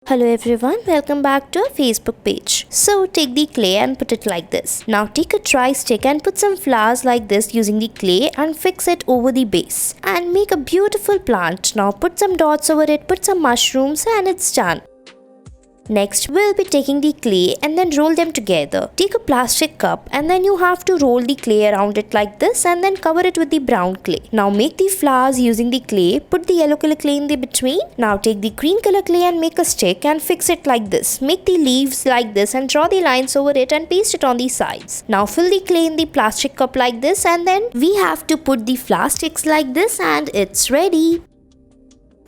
Hello everyone, welcome back to our Facebook page. So take the clay and put it like this. Now take a dry stick and put some flowers like this using the clay and fix it over the base. And make a beautiful plant. Now put some dots over it, put some mushrooms and it's done. Next, we'll be taking the clay and then roll them together. Take a plastic cup and then you have to roll the clay around it like this and then cover it with the brown clay. Now make the flowers using the clay. Put the yellow color clay in the between. Now take the green color clay and make a stick and fix it like this. Make the leaves like this and draw the lines over it and paste it on the sides. Now fill the clay in the plastic cup like this and then we have to put the flower sticks like this and it's ready.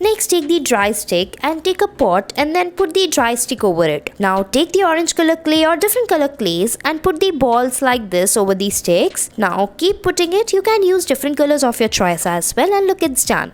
Next, take the dry stick and take a pot and then put the dry stick over it. Now take the orange color clay or different color clays and put the balls like this over the sticks. Now keep putting it. You can use different colors of your choice as well, and look, it's done.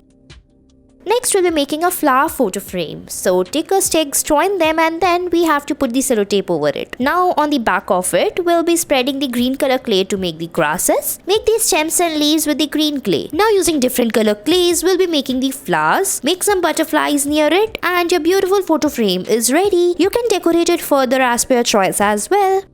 Next, we'll be making a flower photo frame. So take a sticks, join them and then we have to put the sellotape over it. Now on the back of it, we'll be spreading the green color clay to make the grasses. Make the stems and leaves with the green clay. Now using different color clays, we'll be making the flowers. Make some butterflies near it and your beautiful photo frame is ready. You can decorate it further as per your choice as well.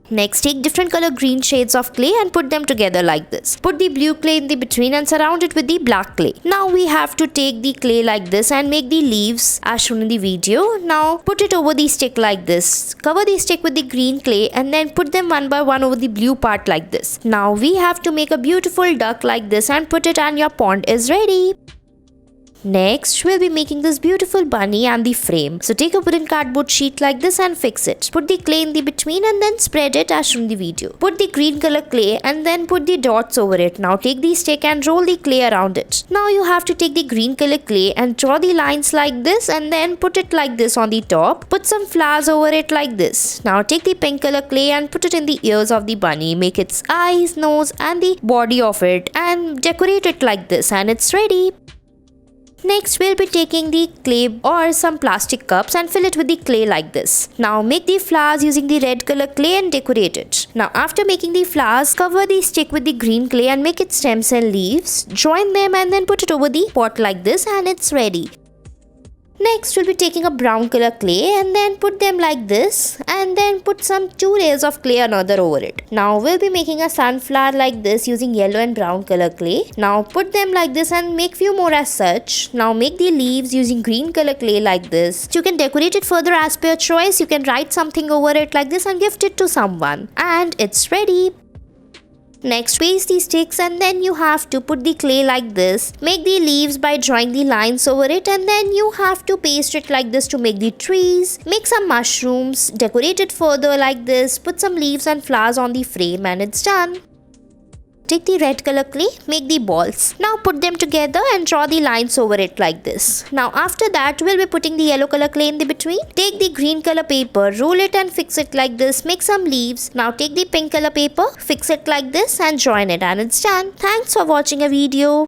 Next, take different color green shades of clay and put them together like this. Put the blue clay in the between and surround it with the black clay. Now we have to take the clay like this and make the leaves as shown in the video. Now put it over the stick like this. Cover the stick with the green clay and then put them one by one over the blue part like this. Now we have to make a beautiful duck like this and put it, and your pond is ready. Next, we'll be making this beautiful bunny and the frame. So take a wooden cardboard sheet like this and fix it. Put the clay in the between and then spread it as shown in the video. Put the green color clay and then put the dots over it. Now take the stick and roll the clay around it. Now you have to take the green color clay and draw the lines like this and then put it like this on the top. Put some flowers over it like this. Now take the pink color clay and put it in the ears of the bunny. Make its eyes, nose and the body of it and decorate it like this, and it's ready. Next, we'll be taking the clay or some plastic cups and fill it with the clay like this. Now make the flowers using the red color clay and decorate it. Now after making the flowers, cover the stick with the green clay and make it stems and leaves. Join them and then put it over the pot like this, and it's ready. Next, we'll be taking a brown color clay and then put them like this and then put some 2 layers of clay another over it. Now we'll be making a sunflower like this using yellow and brown color clay. Now put them like this and make few more as such. Now make the leaves using green color clay like this. You can decorate it further as per your choice. You can write something over it like this and gift it to someone. And it's ready. Next, paste the sticks and then you have to put the clay like this. Make the leaves by drawing the lines over it and then you have to paste it like this to make the trees. Make some mushrooms, decorate it further like this, put some leaves and flowers on the frame, and it's done. Take the red color clay, make the balls. Now put them together and draw the lines over it like this. Now after that, we'll be putting the yellow color clay in the between. Take the green color paper, roll it and fix it like this. Make some leaves. Now take the pink color paper, fix it like this and join it, and it's done. Thanks for watching a video.